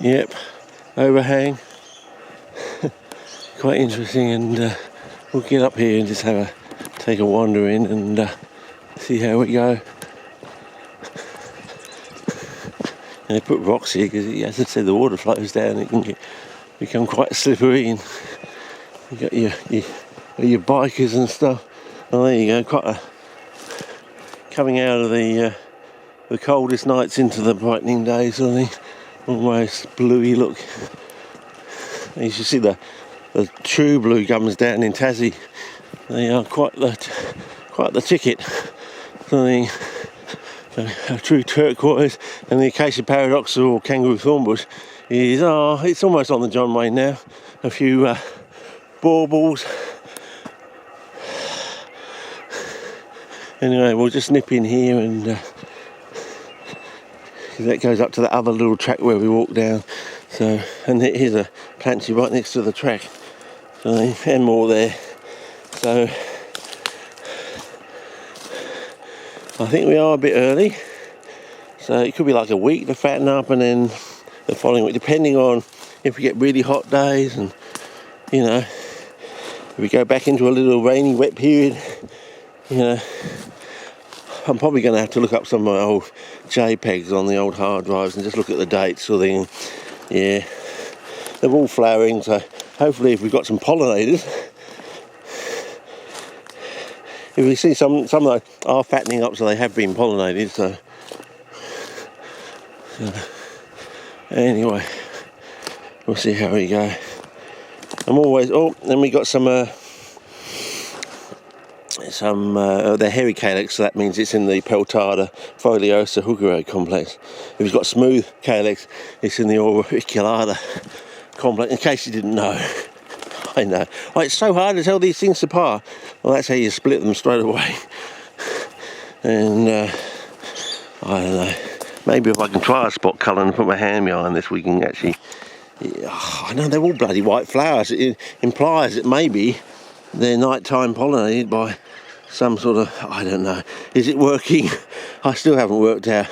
Yep, overhang. Quite interesting, and we'll get up here and just take a wander in and see how we go. And they put rocks here because, as I said, the water flows down. It can become quite slippery, and you got your bikers and stuff. Oh, there you go. Quite coming out of the coldest nights into the brightening days, sort of thing. Almost bluey look. And you should see the true blue gums down in Tassie. They are quite the ticket. Something a true turquoise, and the acacia paradox or kangaroo thornbush is it's almost on the John Wayne now. A few baubles. Anyway, we'll just nip in here, and that goes up to the other little track where we walk down. So, and here's a planty right next to the track, and more there. So I think we are a bit early, so it could be like a week to fatten up, and then the following week, depending on if we get really hot days, and if we go back into a little rainy wet period, I'm probably going to have to look up some of my old JPEGs on the old hard drives and just look at the dates or thing. Yeah, they're all flowering, so hopefully if we've got some pollinators, if we see some of them are fattening up, so they have been pollinated. So anyway, we'll see how we go. Then we got some they're hairy calyx, so that means it's in the Peltada foliosa hugero complex. If it's got smooth calyx, it's in the auriculata complex. In case you didn't know, I know. Oh, it's so hard to tell these things apart. Well, that's how you split them straight away. And I don't know. Maybe if I can try a spot colour and put my hand behind this, we can actually. I know they're all bloody white flowers. It implies that maybe they're nighttime pollinated by some sort of, I don't know. Is it working? I still haven't worked out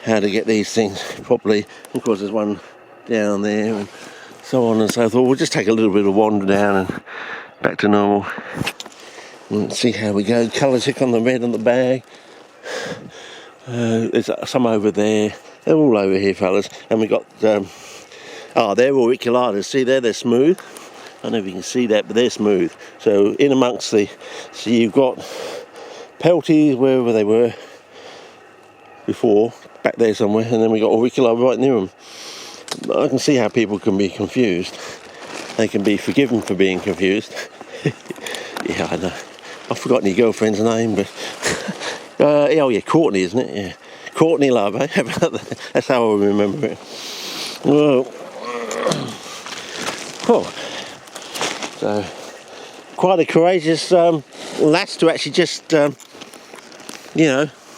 how to get these things properly. Of course, there's one down there and so on and so forth. We'll just take a little bit of wander down and back to normal. And see how we go. Colour check on the red on the bag. There's some over there. They're all over here, fellas. And we got, they're auriculatas. See there, they're smooth. I don't know if you can see that, but they're smooth. So in amongst so you've got pelties wherever they were before, back there somewhere, and then we got auricular right near them. I can see how people can be confused. They can be forgiven for being confused. Yeah, I know. I've forgotten your girlfriend's name, but Courtney, isn't it? Yeah, Courtney Love. Eh? That's how I remember it. Well, so quite a courageous lass to actually just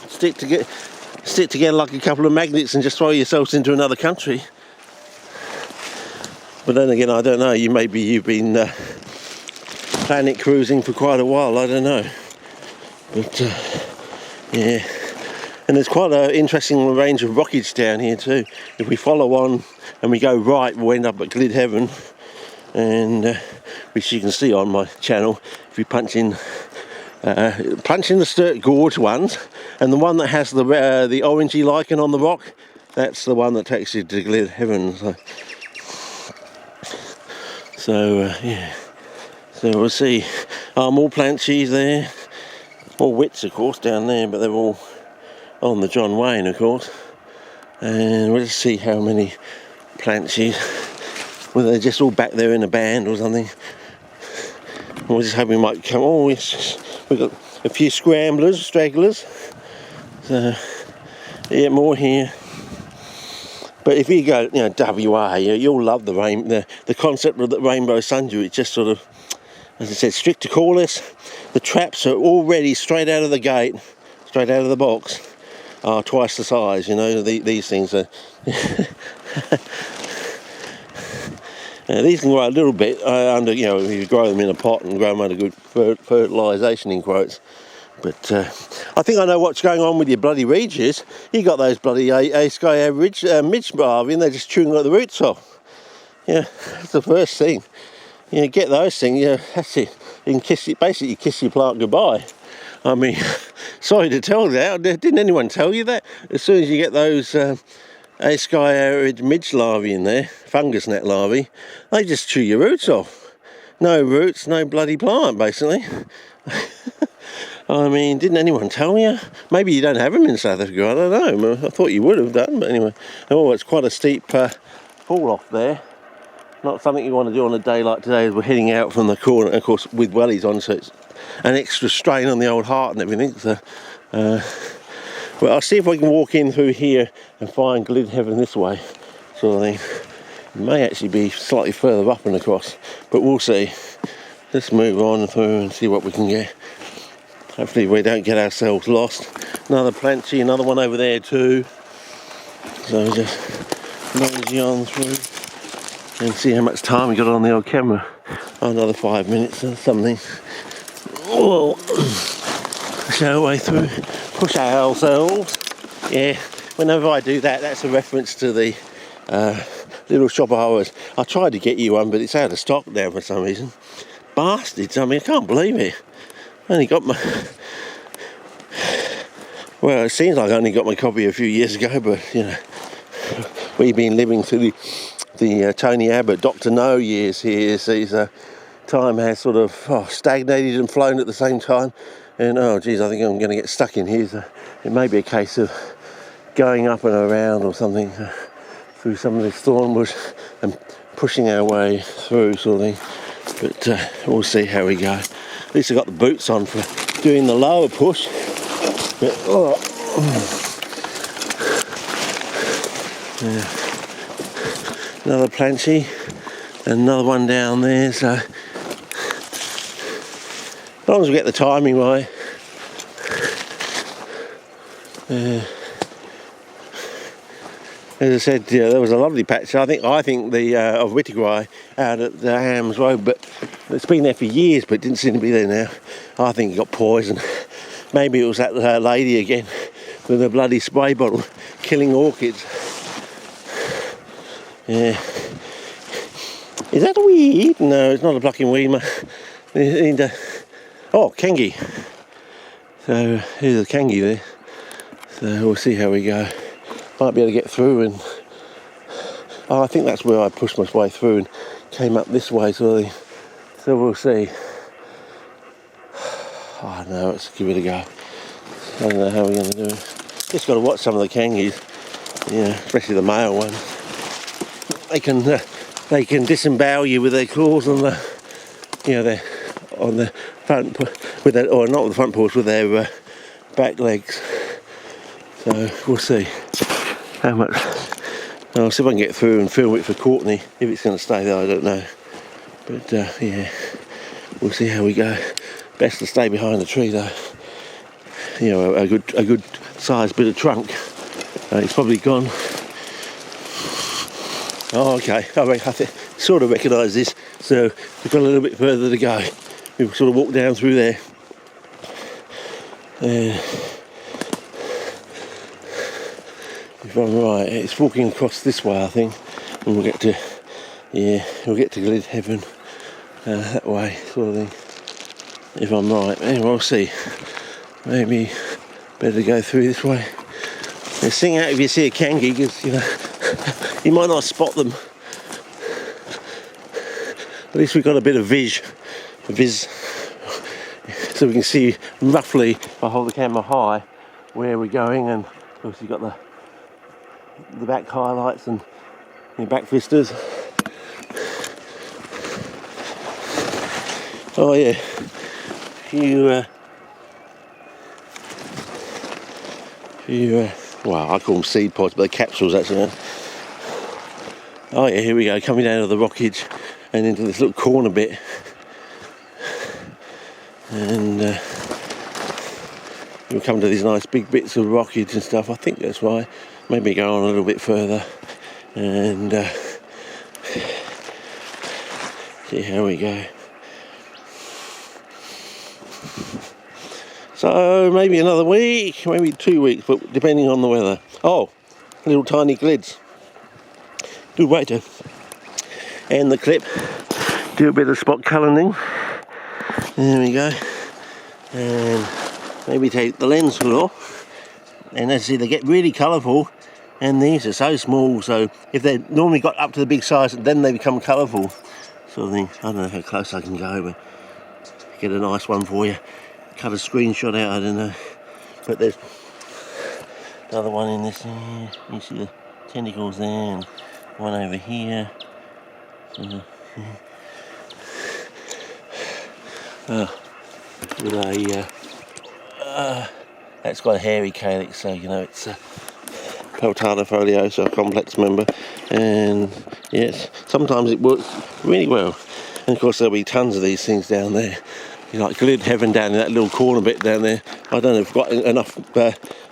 stick together like a couple of magnets and just throw yourselves into another country. But then again, I don't know. You've been planet cruising for quite a while. I don't know. But yeah, and there's quite an interesting range of rockage down here too. If we follow on and we go right, we'll end up at Glid Heaven, and which you can see on my channel. If you punch in the Sturt Gorge ones, and the one that has the orangey lichen on the rock, that's the one that takes you to Glid Heaven. So yeah, so we'll see. More plant cheese there, more wits of course down there, but they're all on the John Wayne of course. And we'll just see how many plant cheese, whether they're just all back there in a band or something. We're just hoping we might come. Oh, we've got a few stragglers. So yeah, more here. But if you go, WA, you'll love the concept of the rainbow sundew. It's just sort of, as I said, strict to cordless. The traps are already straight out of the gate, straight out of the box, are twice the size. These things are. These can grow a little bit if you grow them in a pot and grow them under good fertilisation in quotes. But I think I know what's going on with your bloody reaches. You got those bloody A-Sky average midge larvae, and they're just chewing like the roots off. Yeah, that's the first thing. You know, get those things. Yeah, that's it. You can basically kiss your plant goodbye. I mean, sorry to tell you that. Didn't anyone tell you that? As soon as you get those A-Sky average midge larvae in there, fungus net larvae, they just chew your roots off. No roots, no bloody plant, basically. I mean, didn't anyone tell you? Maybe you don't have them in South Africa, I don't know. I thought you would have done, but anyway. Oh, it's quite a steep fall off there. Not something you want to do on a day like today as we're heading out from the corner, of course, with wellies on, so it's an extra strain on the old heart and everything. So, well, I'll see if I can walk in through here and find Glid Heaven this way, sort of thing. It may actually be slightly further up and across, but we'll see. Let's move on through and see what we can get. Hopefully we don't get ourselves lost. Another planchy, another one over there too. So just nosy on through and see how much time we got on the old camera. Oh, another 5 minutes or something. Oh, push our way through, push ourselves. Yeah, whenever I do that, that's a reference to the little shop hours. I tried to get you one, but it's out of stock now for some reason. Bastards, I mean, I can't believe it. I only got my... Well, it seems like I only got my copy a few years ago, but, you know, we've been living through the Tony Abbott, Dr. No years here, so time has sort of stagnated and flown at the same time. And, oh, geez, I think I'm going to get stuck in here. So it may be a case of going up and around or something through some of this thornwood and pushing our way through, sort of thing. But we'll see how we go. At least I got the boots on for doing the lower push. But, yeah. Another planchy, another one down there. So as long as we get the timing right. As I said, there was a lovely patch. I think the of Wittigrai out at the Hams Road, but it's been there for years, but it didn't seem to be there now. I think it got poisoned. Maybe it was that lady again with a bloody spray bottle killing orchids. Yeah. Is that a weed? No, it's not a plucking weed. Oh, kangi. So here's a kangi there. So we'll see how we go. Might be able to get through and... Oh, I think that's where I pushed my way through and came up this way, sort of thing. So we'll see. Oh no, let's give it a go. I don't know how we're going to do it. Just got to watch some of the kangis, especially the male ones. They can disembowel you with their claws on the, their on the front, with their, or not with the front paws, with their back legs. So we'll see how much. I'll see if I can get through and film it for Courtney. If it's going to stay there, I don't know. But yeah, we'll see how we go. Best to stay behind the tree though. A good sized bit of trunk. It's probably gone. Oh, okay. I sort of recognise this. So we've got a little bit further to go. We've sort of walked down through there. If I'm right, it's walking across this way, I think, and we'll get to Glid Heaven that way, sort of thing. If I'm right, anyway, we'll see. Maybe better go through this way. And sing out if you see a kangi, because you might not spot them. At least we've got a bit of viz, so we can see roughly, if I hold the camera high, where we're going, and of course you've got the back highlights and your back vistas. Oh yeah, well, I call them seed pods, but they're capsules actually. Oh yeah, here we go, coming down to the rockage and into this little corner bit, and we'll come to these nice big bits of rockage and stuff. I think that's right. Maybe go on a little bit further and see how we go. So maybe another week, maybe 2 weeks, but depending on the weather. Oh, little tiny glids. Good way to end the clip. Do a bit of spot colouring. There we go. And maybe take the lens hood off. And as you see, they get really colourful. And these are so small, so if they normally got up to the big size, then they become colourful. Sort of thing. I don't know how close I can go, but get a nice one for you. Cut a screenshot out, I don't know. But there's another one in this here. You see the tentacles there, and one over here. With a that's got a hairy calyx, so you know it's Peltata foliosa, complex member, and yes, sometimes it works really well. And of course there'll be tons of these things down there. You like glid heaven down in that little corner bit down there. I don't know if I've got enough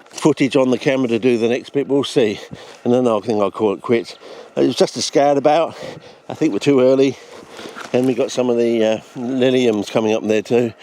footage on the camera to do the next bit, we'll see. And then I think I'll call it quits. It was just a scout about. I think we're too early. And we got some of the liliums coming up there too.